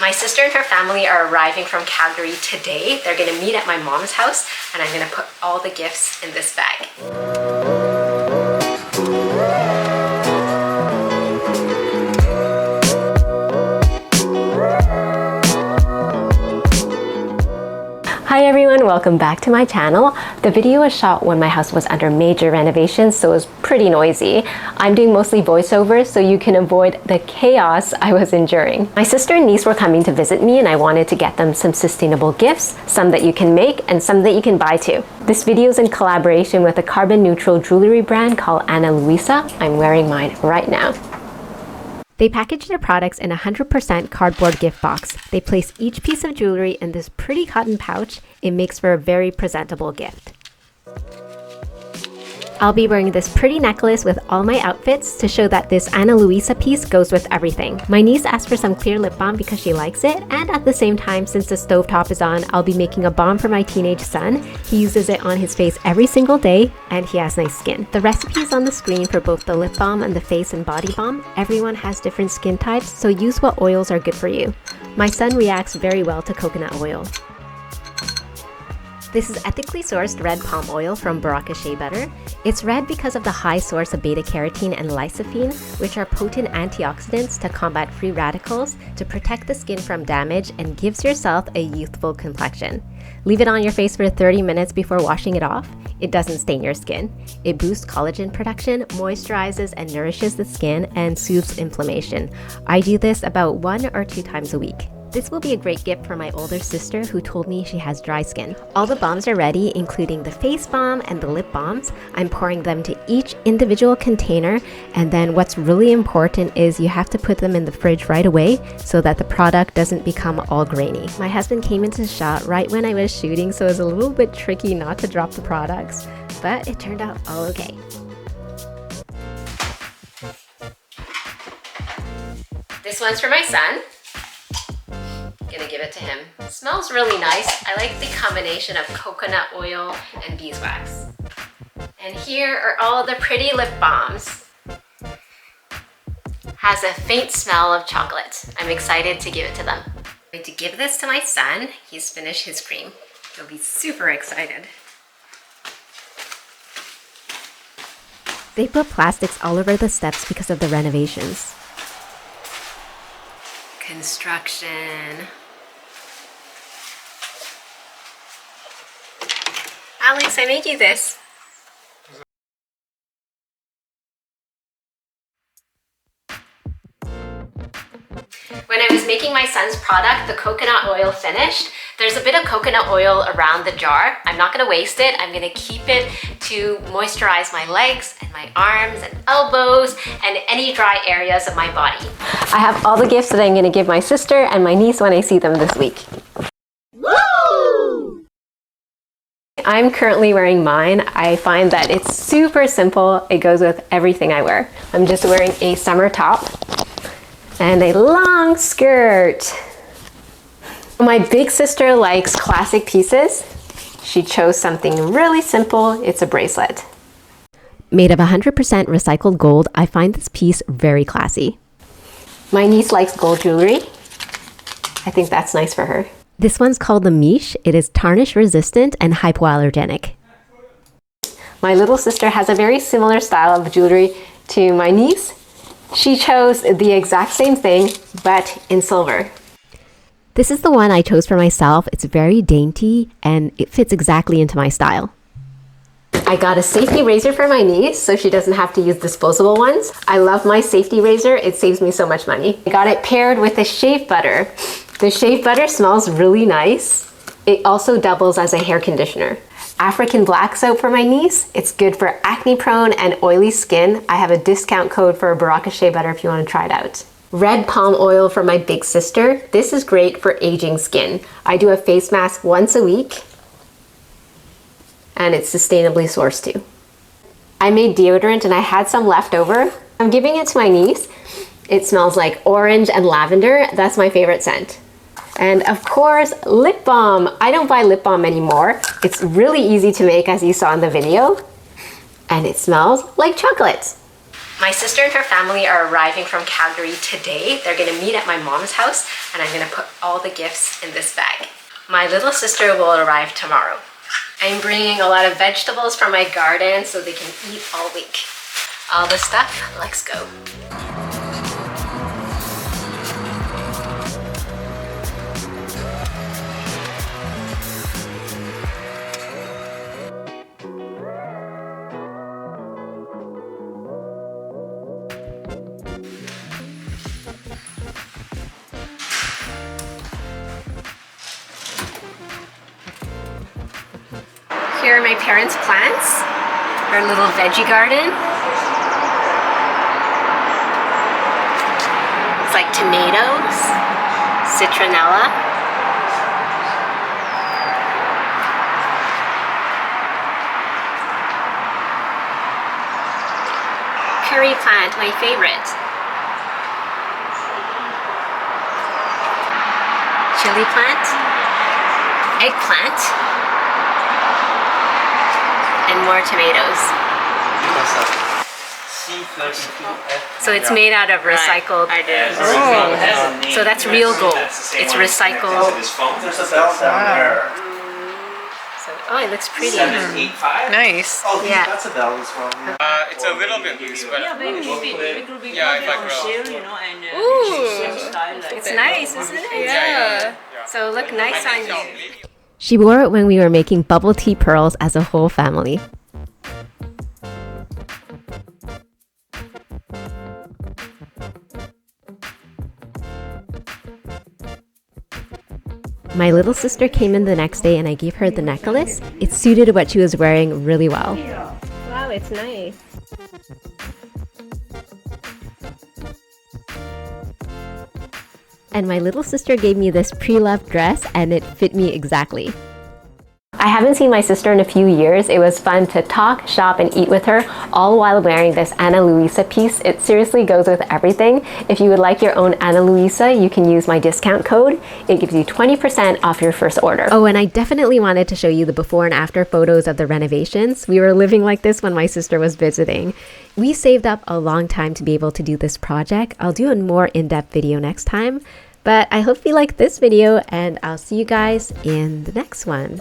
My sister and her family are arriving from Calgary today. They're gonna meet at my mom's house, and I'm gonna put all the gifts in this bag. Hi everyone, welcome back to my channel. The video was shot when my house was under major renovations, so it was pretty noisy. I'm doing mostly voiceovers so you can avoid the chaos I was enduring. My sister and niece were coming to visit me and I wanted to get them some sustainable gifts, some that you can make and some that you can buy too. This video is in collaboration with a carbon neutral jewelry brand called Ana Luisa. I'm wearing mine right now. They package their products in a 100% cardboard gift box. They place each piece of jewelry in this pretty cotton pouch. It makes for a very presentable gift. I'll be wearing this pretty necklace with all my outfits to show that this Ana Luisa piece goes with everything. My niece asked for some clear lip balm because she likes it, and at the same time, since the stovetop is on, I'll be making a balm for my teenage son. He uses it on his face every single day, and he has nice skin. The recipe is on the screen for both the lip balm and the face and body balm. Everyone has different skin types, so use what oils are good for you. My son reacts very well to coconut oil. This is ethically sourced red palm oil from Baraka Shea Butter. It's red because of the high source of beta-carotene and lysophene, which are potent antioxidants to combat free radicals, to protect the skin from damage, and gives yourself a youthful complexion. Leave it on your face for 30 minutes before washing it off. It doesn't stain your skin. It boosts collagen production, moisturizes and nourishes the skin, and soothes inflammation. I do this about 1 or 2 times a week. This will be a great gift for my older sister who told me she has dry skin. All the balms are ready, including the face balm and the lip balms. I'm pouring them to each individual container, and then what's really important is you have to put them in the fridge right away so that the product doesn't become all grainy. My husband came into the shot right when I was shooting, so it was a little bit tricky not to drop the products, but it turned out all okay. This one's for my son. Gonna give it to him. It smells really nice. I like the combination of coconut oil and beeswax. And here are all the pretty lip balms. Has a faint smell of chocolate. I'm excited to give it to them. I'm going to give this to my son. He's finished his cream. He'll be super excited. They put plastics all over the steps because of the renovations. Construction. Alex, I made you this. When I was making my son's product, the coconut oil finished. There's a bit of coconut oil around the jar. I'm not gonna waste it. I'm gonna keep it to moisturize my legs and my arms and elbows and any dry areas of my body. I have all the gifts that I'm gonna give my sister and my niece when I see them this week. I'm currently wearing mine. I find that it's super simple. It goes with everything I wear. I'm just wearing a summer top and a long skirt. My big sister likes classic pieces. She chose something really simple. It's a bracelet. Made of 100% recycled gold, I find this piece very classy. My niece likes gold jewelry. I think that's nice for her. This one's called the Miche. It is tarnish resistant and hypoallergenic. My little sister has a very similar style of jewelry to my niece. She chose the exact same thing, but in silver. This is the one I chose for myself. It's very dainty and it fits exactly into my style. I got a safety razor for my niece so she doesn't have to use disposable ones. I love my safety razor. It saves me so much money. I got it paired with a shave butter. The shave butter smells really nice. It also doubles as a hair conditioner. African black soap for my niece. It's good for acne-prone and oily skin. I have a discount code for Baraka Shea Butter if you want to try it out. Red palm oil for my big sister. This is great for aging skin. I do a face mask once a week and it's sustainably sourced too. I made deodorant and I had some left over. I'm giving it to my niece. It smells like orange and lavender. That's my favorite scent. And of course, lip balm. I don't buy lip balm anymore. It's really easy to make, as you saw in the video. And it smells like chocolate. My sister and her family are arriving from Calgary today. They're gonna meet at my mom's house and I'm gonna put all the gifts in this bag. My little sister will arrive tomorrow. I'm bringing a lot of vegetables from my garden so they can eat all week. All the stuff, let's go. Here are my parents' plants, our little veggie garden. It's like tomatoes, citronella, curry plant, my favorite, chili plant, eggplant, and more tomatoes. So it's made out of recycled. Oh. So that's real gold. It's recycled. There's a bell down there. So, oh, it looks pretty. Nice. Oh, Yeah. that's a bell as well. It's a little bit loose, but Yeah, maybe it will be Yeah, if I on grow. sale, you know, and Ooh. same style like It's nice, isn't it? Yeah. So look nice on you. maybe. She wore it when we were making bubble tea pearls as a whole family. My little sister came in the next day and I gave her the necklace. It suited what she was wearing really well. Wow, it's nice. And my little sister gave me this pre-loved dress and it fit me exactly. I haven't seen my sister in a few years. It was fun to talk, shop, and eat with her, all while wearing this Ana Luisa piece. It seriously goes with everything. If you would like your own Ana Luisa, you can use my discount code. It gives you 20% off your first order. Oh, and I definitely wanted to show you the before and after photos of the renovations. We were living like this when my sister was visiting. We saved up a long time to be able to do this project. I'll do a more in-depth video next time. But I hope you liked this video and I'll see you guys in the next one.